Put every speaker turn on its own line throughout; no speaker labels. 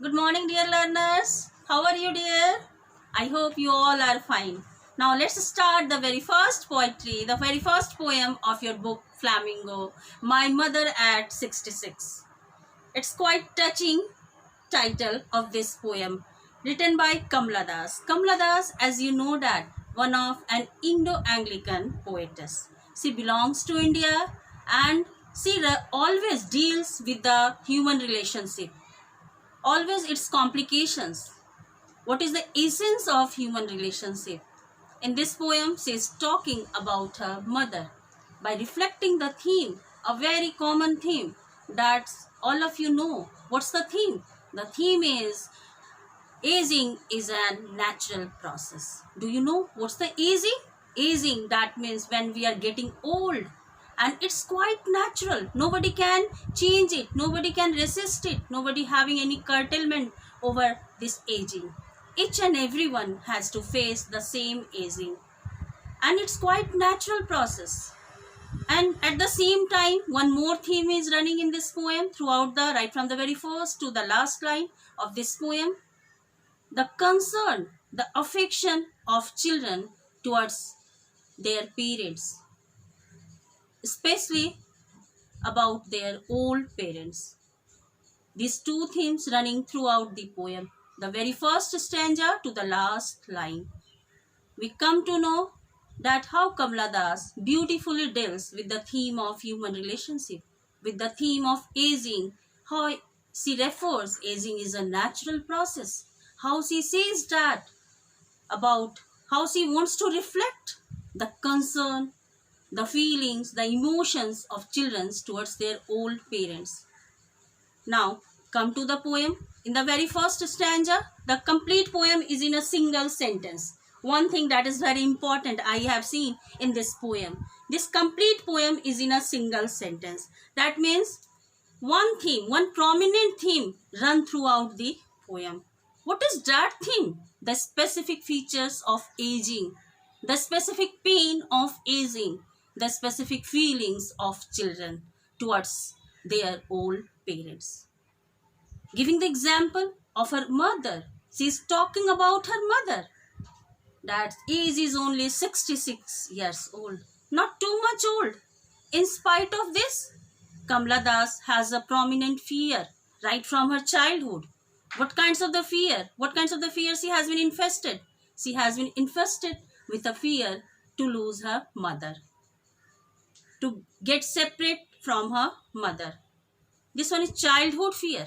Good morning, dear learners. How are you, dear? I hope you all are fine. Now, let's start the very first poetry, the very first poem of your book, Flamingo, My Mother at 66. It's quite touching title of this poem, written by Kamla Das. Kamla Das, as you know that, one of an Indo-Anglican poetess. She belongs to India and she always deals with the human relationship, always its complications. What is the essence of human relationship? In this poem, she is talking about her mother by reflecting the theme, a very common theme that all of you know. What's the theme? The theme is aging is a natural process. Do you know what's the aging? Aging, that means when we are getting old, and it's quite natural. Nobody can change it, nobody can resist it, nobody having any curtailment over this aging. Each and everyone has to face the same aging, and it's quite natural process. And at the same time, one more theme is running in this poem throughout, the right from the very first to the last line of this poem: the concern, the affection of children towards their parents, especially about their old parents. These two themes running throughout the poem, the very first stanza to the last line. We come to know that how Kamla Das beautifully deals with the theme of human relationship, with the theme of aging, how she refers aging is a natural process, how she says that about how she wants to reflect the concern, the feelings, the emotions of children towards their old parents. Now, come to the poem. In the very first stanza, the complete poem is in a single sentence. One thing that is very important I have seen in this poem. This complete poem is in a single sentence. That means one theme, one prominent theme run throughout the poem. What is that theme? The specific features of aging, the specific pain of aging, the specific feelings of children towards their old parents. Giving the example of her mother, she is talking about her mother. That age is only 66 years old, not too much old. In spite of this, Kamla Das has a prominent fear right from her childhood. What kinds of the fear? What kinds of the fear she has been infested? She has been infested with a fear to lose her mother, to get separate from her mother. This one is childhood fear.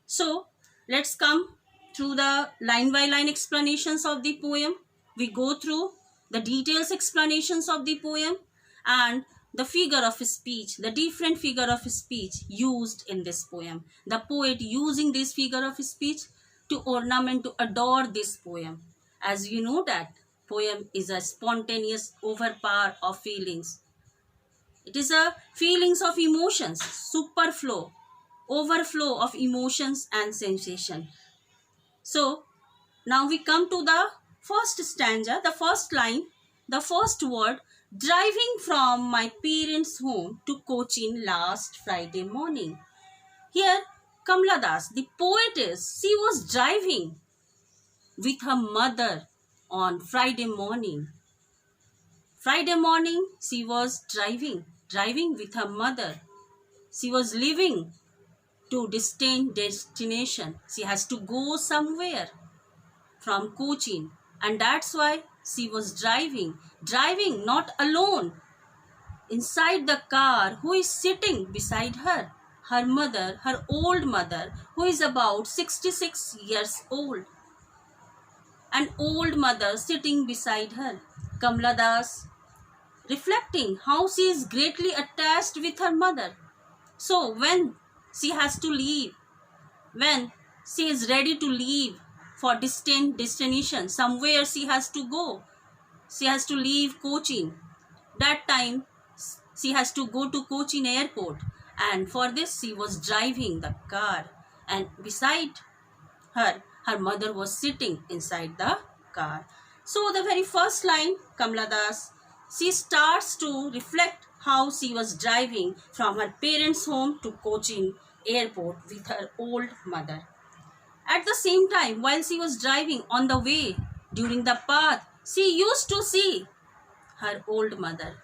So let's come through the line by line explanations of the poem. We go through the details explanations of the poem and the figure of speech, the different figure of speech used in this poem. The poet using this figure of speech to ornament, to adorn this poem. As you know that poem is a spontaneous overpower of feelings. It is a feelings of emotions, superflow, overflow of emotions and sensation. So now we come to the first stanza, the first line, the first word: driving from my parents' home to Cochin last Friday morning. Here Kamla Das, the poetess, she was driving with her mother on Friday morning. Friday morning she was driving with her mother. She was leaving to distant destination. She has to go somewhere from Cochin, and that's why she was driving not alone. Inside the car, who is sitting beside her? Her mother, her old mother, who is about 66 years old. An old mother sitting beside her. Kamla Das reflecting how she is greatly attached with her mother. So when she has to leave, when she is ready to leave for distant destination, somewhere she has to go, she has to leave Cochin. That time she has to go to Cochin airport, and for this she was driving the car, and beside her mother was sitting inside the car. So the very first line, Kamla Das, she starts to reflect how she was driving from her parents' home to Cochin airport with her old mother. At the same time, while she was driving on the way, during the path, she used to see her old mother.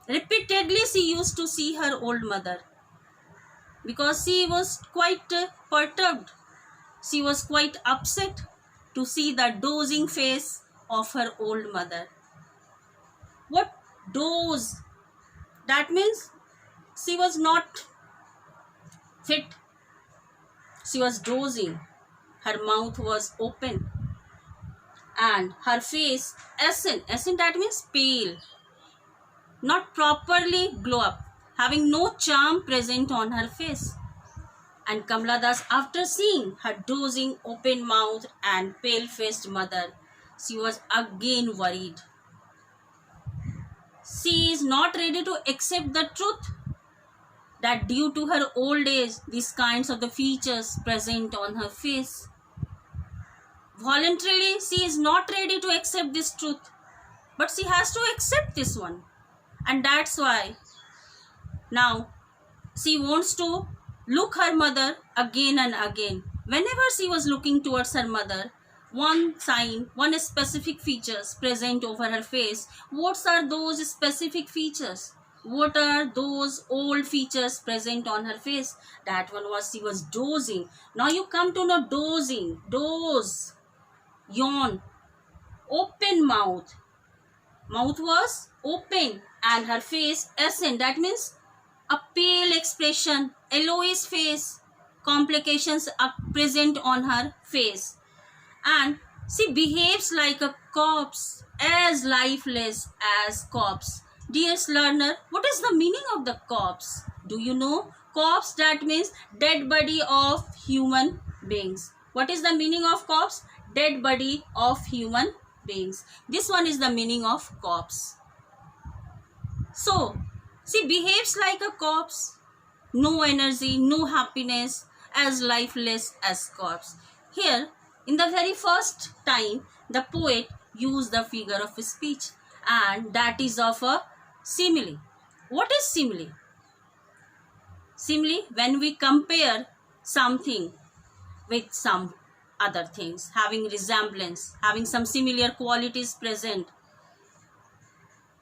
Repeatedly, she used to see her old mother because she was quite perturbed. She was quite upset to see the dozing face of her old mother. What doze? That means she was not fit. She was dozing. Her mouth was open and her face ashen. Ashen, that means pale, not properly glow up, having no charm present on her face. And Kamala Das, after seeing her dozing, open mouthed and pale faced mother, she was again worried. She is not ready to accept the truth that due to her old age, these kinds of the features present on her face. Voluntarily, she is not ready to accept this truth, but she has to accept this one. And that's why now she wants to look her mother again and again. Whenever she was looking towards her mother, one sign, one specific features present over her face. What are those specific features? What are those old features present on her face? That one was she was dozing. Now you come to know dozing, doze, yawn, open mouth. Mouth was open and her face ashen. That means a pale expression, yellowish face, complications are present on her face. And she behaves like a corpse, as lifeless as corpse. Dearest learner, what is the meaning of the corpse? Do you know? Corpse, that means dead body of human beings. What is the meaning of corpse? Dead body of human beings. This one is the meaning of corpse. So, she behaves like a corpse. No energy, no happiness, as lifeless as corpse. Here, in the very first time, the poet used the figure of speech, and that is of a simile. What is simile? Simile, when we compare something with some other things, having resemblance, having some similar qualities present.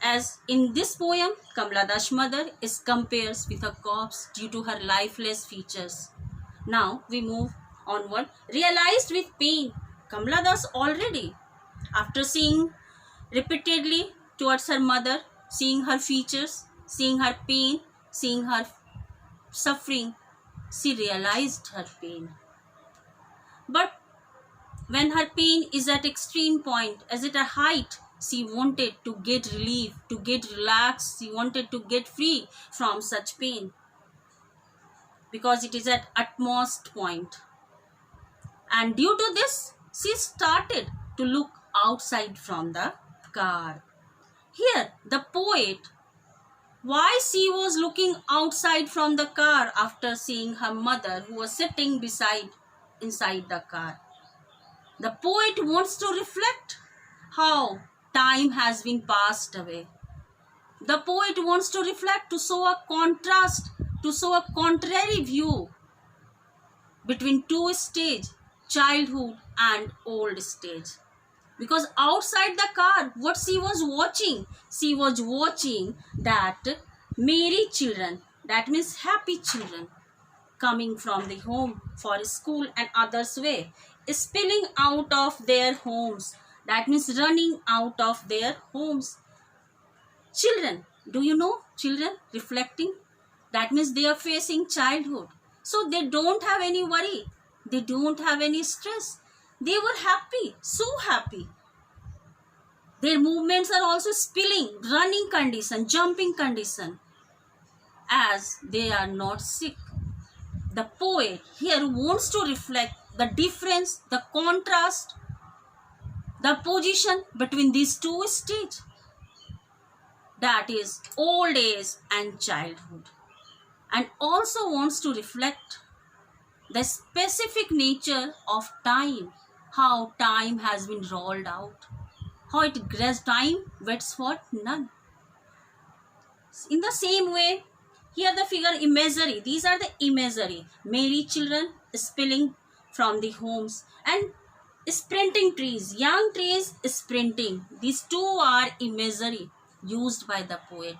As in this poem, Kamala Das' mother is compared with a corpse due to her lifeless features. Now we move onward. Realized with pain, Kamala Das already, after seeing repeatedly towards her mother, seeing her features, seeing her pain, seeing her suffering, she realized her pain. But when her pain is at extreme point, as at a height, she wanted to get relief, to get relaxed. She wanted to get free from such pain because it is at utmost point. And due to this, she started to look outside from the car. Here, the poet, why she was looking outside from the car after seeing her mother who was sitting inside the car. The poet wants to reflect how time has been passed away. The poet wants to reflect, to show a contrast, to show a contrary view between two stages, childhood and old stage. Because outside the car, what she was watching that merry children, that means happy children, coming from the home for school and others way, spilling out of their homes, that means running out of their homes. Children, do you know children reflecting? That means they are facing childhood. So they don't have any worry. They don't have any stress. They were happy, so happy. Their movements are also spilling, running condition, jumping condition, as they are not sick. The poet here wants to reflect the difference, the contrast, the position between these two stages, that is old age and childhood, and also wants to reflect the specific nature of time, how time has been rolled out, how it grabs time waits for none. In the same way, here the figure imagery, these are the imagery, merry children spilling from the homes, and sprinting trees, young trees sprinting. These two are imagery used by the poet.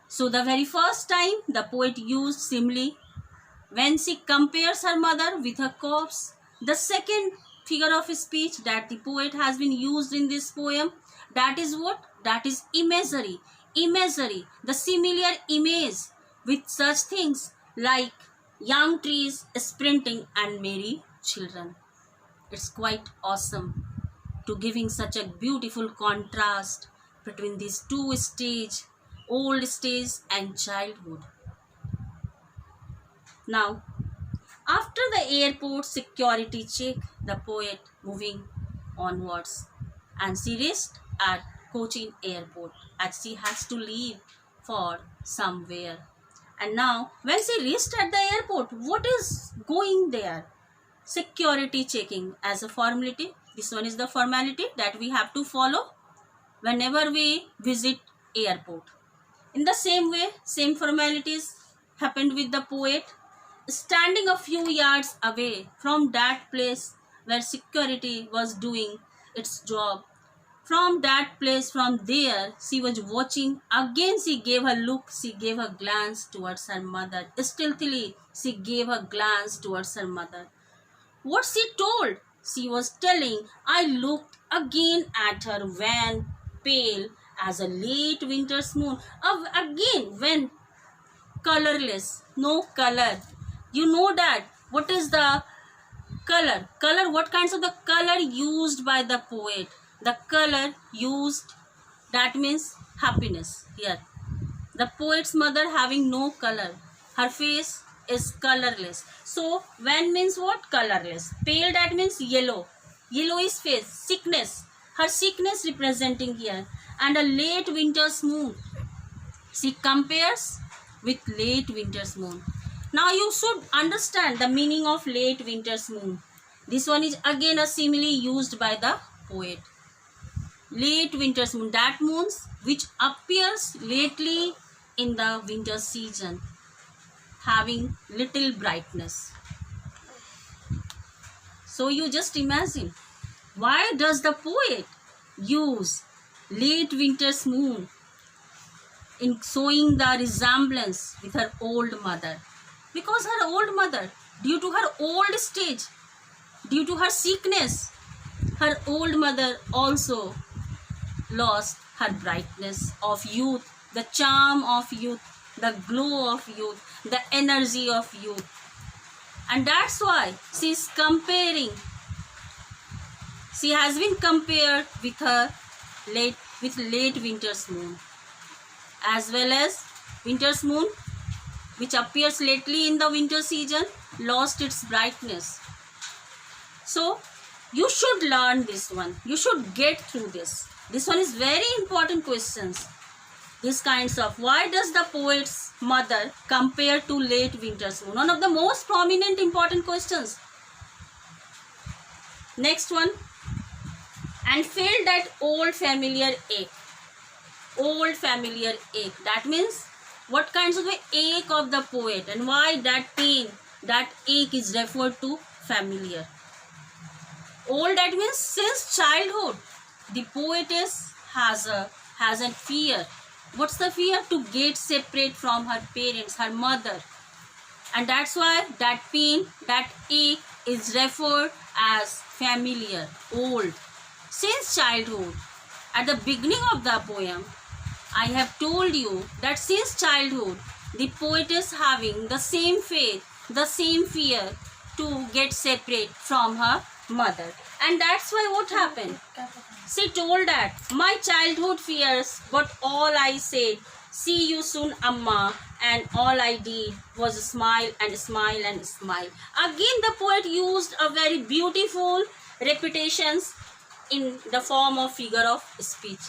So the very first time the poet used simile when she compares her mother with her corpse. The second figure of speech that the poet has been used in this poem, that is what? That is imagery. Imagery, the similar image with such things like young trees sprinting and merry children. It's quite awesome to giving such a beautiful contrast between these two stage, old stage and childhood. Now, after the airport security check, the poet moving onwards, and she reached at Cochin airport as she has to leave for somewhere. And now, when she reached at the airport, what is going there? Security checking as a formality. This one is the formality that we have to follow whenever we visit airport. In the same way, same formalities happened with the poet. Standing a few yards away from that place where security was doing its job, from that place, from there, she was watching. Again, she gave a look, she gave a glance towards her mother. Stealthily, she gave a glance towards her mother. What she told? She was telling, I looked again at her when pale as a late winter's moon. Again, when colorless, no color. You know that. What is the color? Color, what kinds of the color used by the poet? The color used, that means happiness here. The poet's mother having no color. Her face is colorless. So, when means what? Colorless. Pale, that means yellow. Yellow is face. Sickness. Her sickness representing here. And a late winter's moon. She compares with late winter's moon. Now you should understand the meaning of late winter's moon. This one is again a simile used by the poet. Late winter's moon, that moons which appears lately in the winter season, having little brightness. So you just imagine, why does the poet use late winter's moon in showing the resemblance with her old mother? Because her old mother, due to her old stage, due to her sickness, her old mother also lost her brightness of youth, the charm of youth, the glow of youth, the energy of youth. And that's why she is comparing. She has been compared with her late winter's moon, as well as winter's moon which appears lately in the winter season lost its brightness. So you should learn this one. You should get through this. This one is very important questions. These kinds of, why does the poet's mother compare to late winter's moon? One of the most prominent important questions. Next one. And felt that old familiar ache. Old familiar ache. That means what kinds of the ache of the poet, and why that pain, that ache is referred to familiar. Old, that means since childhood, the poetess has a fear. What's the fear? To get separate from her parents, her mother. And that's why that pain, that ache is referred as familiar, old. Since childhood, at the beginning of the poem, I have told you that since childhood, the poetess having the same faith, the same fear to get separate from her mother. And that's why what happened? She told that, my childhood fears, but all I said, see you soon, Amma, and all I did was smile and smile and smile. Again, the poet used a very beautiful repetitions in the form of figure of speech.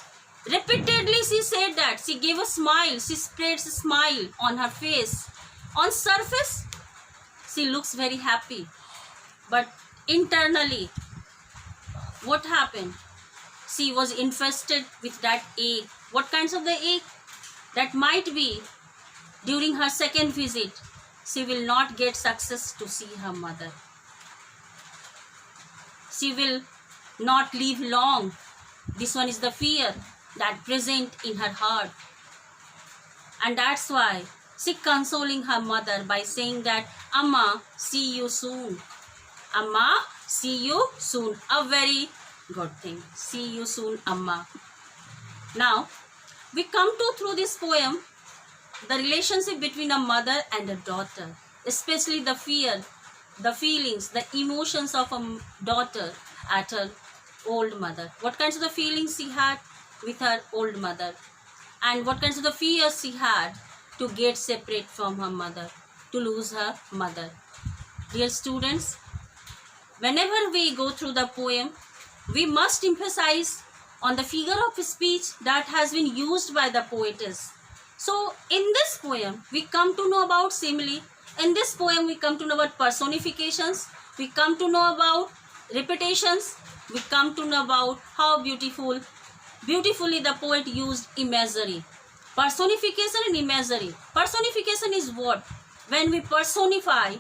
Repeatedly she said that. She gave a smile. She spreads a smile on her face. On surface, she looks very happy. But internally, what happened? She was infested with that ache. What kinds of the ache? That might be during her second visit, she will not get success to see her mother. she will not live long. This one is the fear that present in her heart. And that's why she consoling her mother by saying that, Amma, see you soon. Amma, see you soon. A very good thing. See you soon, Amma. Now, we come to, through this poem, the relationship between a mother and a daughter, especially the fear, the feelings, the emotions of a daughter at her old mother. What kinds of the feelings she had with her old mother, and what kinds of the fears she had to get separate from her mother, to lose her mother. Dear students, whenever we go through the poem, we must emphasize on the figure of speech that has been used by the poetess. So in this poem, we come to know about simile. In this poem, we come to know about personifications. We come to know about repetitions. We come to know about how beautifully the poet used imagery. Personification and imagery. Personification is what? When we personify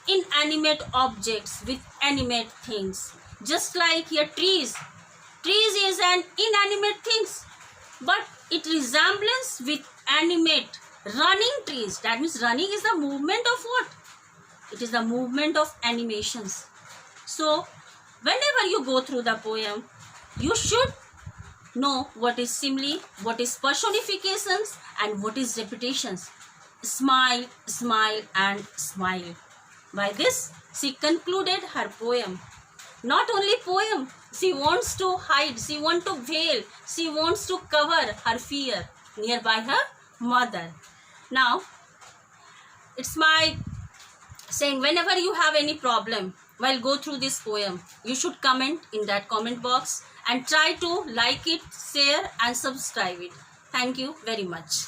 inanimate objects with animate things. Just like here trees. Trees is an inanimate things, but it resemblance with animate running trees. That means running is the movement of what? It is the movement of animations. So whenever you go through the poem, you should know what is simile, what is personifications, and what is repetitions. Smile, smile, and smile. By this, she concluded her poem. Not only poem, she wants to hide, she wants to veil, she wants to cover her fear nearby her mother. Now, it's my saying, whenever you have any problem while go through this poem, you should comment in that comment box and try to like it, share and subscribe it. Thank you very much.